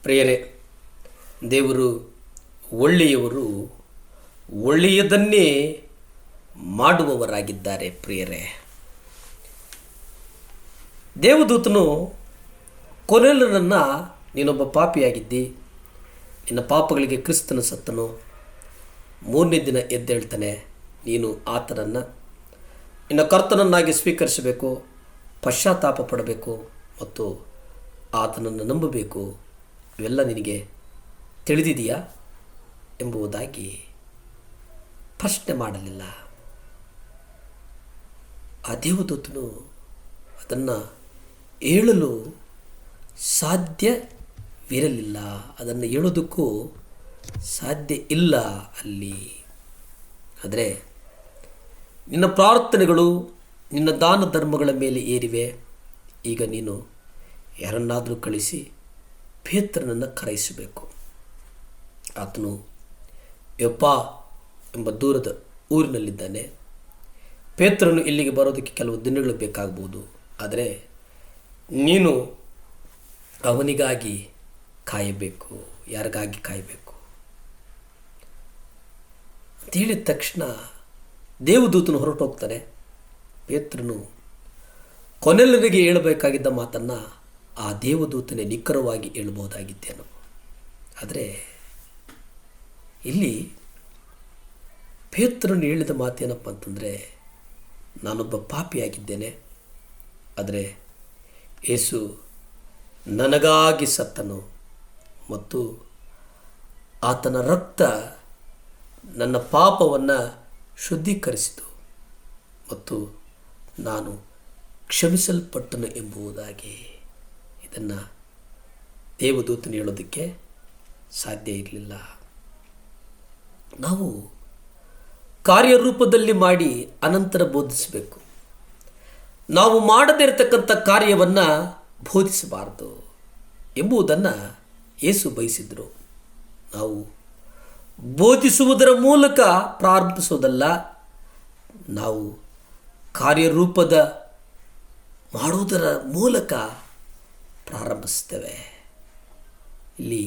ಪ್ರಿಯರೇ, ದೇವರು ಒಳ್ಳೆಯವರು, ಒಳ್ಳೆಯದನ್ನೇ ಮಾಡುವವರಾಗಿದ್ದಾರೆ. ಪ್ರಿಯರೇ, ದೇವದೂತನು ಕೊನೆಲನನ್ನು ನೀನೊಬ್ಬ ಪಾಪಿಯಾಗಿದ್ದಿ, ನಿನ್ನ ಪಾಪಗಳಿಗೆ ಕ್ರಿಸ್ತನು ಸತ್ತನು, ಮೂರನೇ ದಿನ ಎದ್ದೇಳ್ತಾನೆ, ನೀನು ಆತನನ್ನು ನಿನ್ನ ಕರ್ತನನ್ನಾಗಿ ಸ್ವೀಕರಿಸಬೇಕು, ಪಶ್ಚಾತ್ತಾಪ ಪಡಬೇಕು ಮತ್ತು ಆತನನ್ನು ನಂಬಬೇಕು. ಇವೆಲ್ಲ ನಿನಗೆ ತಿಳಿದಿದೆಯಾ ಎಂಬುದಾಗಿ ಪ್ರಶ್ನೆ ಮಾಡಲಿಲ್ಲ. ಆ ದೇವದೂತನು ಅದನ್ನು ಹೇಳಲು ಸಾಧ್ಯವಿರಲಿಲ್ಲ, ಅದನ್ನು ಹೇಳೋದಕ್ಕೂ ಸಾಧ್ಯ ಇಲ್ಲ ಅಲ್ಲಿ. ಆದರೆ ನಿನ್ನ ಪ್ರಾರ್ಥನೆಗಳು ನಿನ್ನ ದಾನ ಧರ್ಮಗಳ ಮೇಲೆ ಏರಿವೆ. ಈಗ ನೀನು ಯಾರನ್ನಾದರೂ ಕಳಿಸಿ ಪೇತ್ರನನ್ನು ಕರೆಯಿಸಬೇಕು. ಆತನು ಯೊಪ್ಪ ಎಂಬ ದೂರದ ಊರಿನಲ್ಲಿದ್ದಾನೆ. ಪೇತ್ರನು ಇಲ್ಲಿಗೆ ಬರೋದಕ್ಕೆ ಕೆಲವು ದಿನಗಳು ಬೇಕಾಗ್ಬೋದು, ಆದರೆ ನೀನು ಅವನಿಗಾಗಿ ಕಾಯಬೇಕು. ಯಾರಿಗಾಗಿ ಕಾಯಬೇಕು ಅಂತ ಹೇಳಿದ ತಕ್ಷಣ ದೇವದೂತನು ಹೊರಟೋಗ್ತಾನೆ. ಪೇತ್ರನು ಕೊನೆಲ್ಲರಿಗೆ ಹೇಳಬೇಕಾಗಿದ್ದ ಮಾತನ್ನು ಆ ದೇವದೂತನೇ ನಿಖರವಾಗಿ ಹೇಳ್ಬೋದಾಗಿದ್ದೇನು. ಆದರೆ ಇಲ್ಲಿ ಪೇತ್ರನು ಹೇಳಿದ ಮಾತೇನಪ್ಪ ಅಂತಂದರೆ, ನಾನೊಬ್ಬ ಪಾಪಿಯಾಗಿದ್ದೇನೆ, ಆದರೆ ಯೇಸು ನನಗಾಗಿ ಸತ್ತನು ಮತ್ತು ಆತನ ರಕ್ತ ನನ್ನ ಪಾಪವನ್ನು ಶುದ್ಧೀಕರಿಸಿತು ಮತ್ತು ನಾನು ಕ್ಷಮಿಸಲ್ಪಟ್ಟನು ಎಂಬುದಾಗಿ. ಇದನ್ನು ದೇವದೂತನು ಹೇಳೋದಕ್ಕೆ ಸಾಧ್ಯ ಇರಲಿಲ್ಲ. ನಾವು ಕಾರ್ಯರೂಪದಲ್ಲಿ ಮಾಡಿ ಅನಂತರ ಬೋಧಿಸಬೇಕು. ನಾವು ಮಾಡದೇ ಇರತಕ್ಕಂಥ ಕಾರ್ಯವನ್ನು ಬೋಧಿಸಬಾರದು ಎಂಬುದನ್ನು ಯೇಸು ಬಯಸಿದರು. ನಾವು ಬೋಧಿಸುವುದರ ಮೂಲಕ ಪ್ರಾರಂಭಿಸೋದಲ್ಲ, ನಾವು ಕಾರ್ಯರೂಪದ ಮಾಡುವುದರ ಮೂಲಕ ಪ್ರಾರಂಭಿಸ್ತೇವೆ. ಇಲ್ಲಿ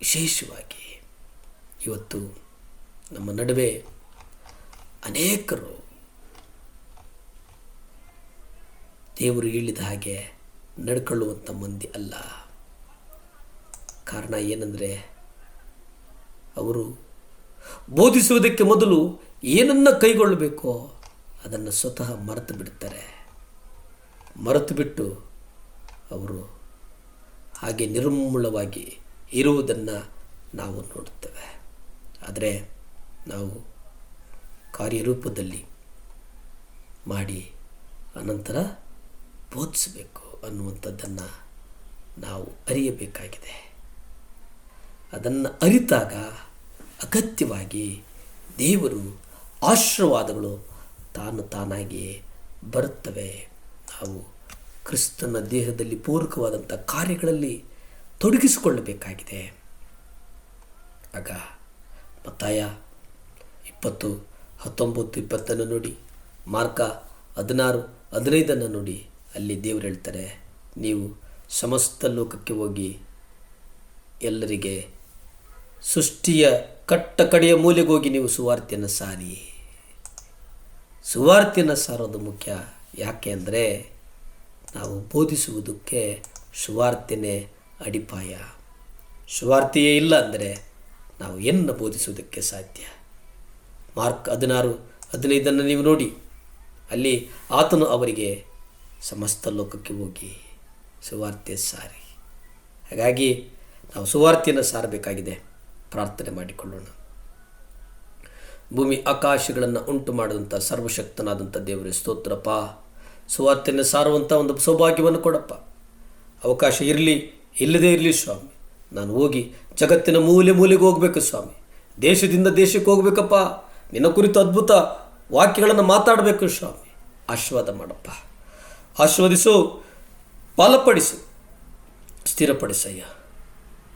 ವಿಶೇಷವಾಗಿ ಇವತ್ತು ನಮ್ಮ ನಡುವೆ ಅನೇಕರು ದೇವರು ಹೇಳಿದ ಹಾಗೆ ನಡ್ಕೊಳ್ಳುವಂಥ ಮಂದಿ ಅಲ್ಲ. ಕಾರಣ ಏನಂದರೆ, ಅವರು ಬೋಧಿಸುವುದಕ್ಕೆ ಮೊದಲು ಏನನ್ನು ಕೈಗೊಳ್ಳಬೇಕೋ ಅದನ್ನು ಸ್ವತಃ ಮರೆತು ಬಿಡ್ತಾರೆ. ಮರೆತು ಬಿಟ್ಟು ಅವರು ಹಾಗೆ ನಿರ್ಮೂಲವಾಗಿ ಇರುವುದನ್ನು ನಾವು ನೋಡುತ್ತೇವೆ. ಆದರೆ ನಾವು ಕಾರ್ಯರೂಪದಲ್ಲಿ ಮಾಡಿ ಅನಂತರ ಬೋಧಿಸಬೇಕು ಅನ್ನುವಂಥದ್ದನ್ನು ನಾವು ಅರಿಯಬೇಕಾಗಿದೆ. ಅದನ್ನು ಅರಿತಾಗ ಅಗತ್ಯವಾಗಿ ದೇವರು ಆಶೀರ್ವಾದಗಳು ತಾನಾಗಿ ಬರುತ್ತವೆ. ನಾವು ಕ್ರಿಸ್ತನ ದೇಹದಲ್ಲಿ ಪೂರಕವಾದಂಥ ಕಾರ್ಯಗಳಲ್ಲಿ ತೊಡಗಿಸಿಕೊಳ್ಳಬೇಕಾಗಿದೆ. ಆಗ ಮತ್ತಾಯ 20:19-20 ನೋಡಿ, ಮಾರ್ಕ 16:15 ನೋಡಿ. ಅಲ್ಲಿ ದೇವರು ಹೇಳ್ತಾರೆ, ನೀವು ಸಮಸ್ತ ಲೋಕಕ್ಕೆ ಹೋಗಿ ಎಲ್ಲರಿಗೆ ಸೃಷ್ಟಿಯ ಕಟ್ಟ ಕಡೆಯ ಮೂಲೆಗೆ ಹೋಗಿ ನೀವು ಸುವಾರ್ತೆಯನ್ನು ಸಾರಿ. ಸುವಾರ್ತೆಯನ್ನು ಸಾರೋದು ಮುಖ್ಯ. ಯಾಕೆ ಅಂದರೆ ನಾವು ಬೋಧಿಸುವುದಕ್ಕೆ ಸುವಾರ್ತೆನೇ ಅಡಿಪಾಯ. ಸುವಾರ್ತೆಯೇ ಇಲ್ಲ ಅಂದರೆ ನಾವು ಏನು ಬೋಧಿಸುವುದಕ್ಕೆ ಸಾಧ್ಯ? ಮಾರ್ಕ್ 16:15 ನೀವು ನೋಡಿ. ಅಲ್ಲಿ ಆತನು ಅವರಿಗೆ ಸಮಸ್ತ ಲೋಕಕ್ಕೆ ಹೋಗಿ ಸುವಾರ್ತೆ ಸಾರಿ. ಹಾಗಾಗಿ ನಾವು ಸುವಾರ್ತೆಯನ್ನು ಸಾರಬೇಕಾಗಿದೆ. ಪ್ರಾರ್ಥನೆ ಮಾಡಿಕೊಳ್ಳೋಣ. ಭೂಮಿ ಆಕಾಶಗಳನ್ನು ಉಂಟು ಮಾಡಿದಂಥ ಸರ್ವಶಕ್ತನಾದಂಥ ದೇವರೇ ಸ್ತೋತ್ರಪ್ಪ. ಸುವಾರ್ತೆಯನ್ನು ಸಾರುವಂಥ ಒಂದು ಸೌಭಾಗ್ಯವನ್ನು ಕೊಡಪ್ಪ. ಅವಕಾಶ ಇರಲಿ ಇಲ್ಲದೇ ಇರಲಿ ಸ್ವಾಮಿ, ನಾನು ಹೋಗಿ ಜಗತ್ತಿನ ಮೂಲೆಗೆ ಹೋಗಬೇಕು ಸ್ವಾಮಿ. ದೇಶದಿಂದ ದೇಶಕ್ಕೆ ಹೋಗ್ಬೇಕಪ್ಪ. ನಿನ್ನ ಕುರಿತು ಅದ್ಭುತ ವಾಕ್ಯಗಳನ್ನು ಮಾತಾಡಬೇಕು ಸ್ವಾಮಿ. ಆಶೀರ್ವಾದ ಮಾಡಪ್ಪ. ಆಶೀರ್ವದಿಸು, ಬಲಪಡಿಸು, ಸ್ಥಿರಪಡಿಸಯ್ಯ.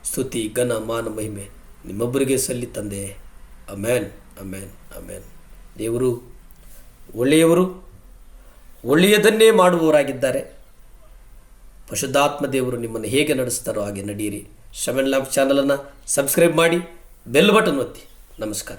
ಸ್ತುತಿ ಘನ ಮಾನ ಮಹಿಮೆ ನಿಮ್ಮೊಬ್ಬರಿಗೆ ಸಲ್ಲಿ ತಂದೆ. Amen, amen, amen. ದೇವರು ಒಳ್ಳೆಯವರು, ಒಳ್ಳೆಯದನ್ನೇ ಮಾಡುವವರಾಗಿದ್ದಾರೆ. ಪರಿಶುದ್ಧಾತ್ಮ ದೇವರು ನಿಮ್ಮನ್ನು ಹೇಗೆ ನಡೆಸ್ತಾರೋ ಹಾಗೆ ನಡೆಯಿರಿ. ಶಮನ್ ಲ್ಯಾಂಪ್ ಚಾನಲನ್ನು ಸಬ್ಸ್ಕ್ರೈಬ್ ಮಾಡಿ, ಬೆಲ್ ಬಟನ್ ಒತ್ತಿ. ನಮಸ್ಕಾರ.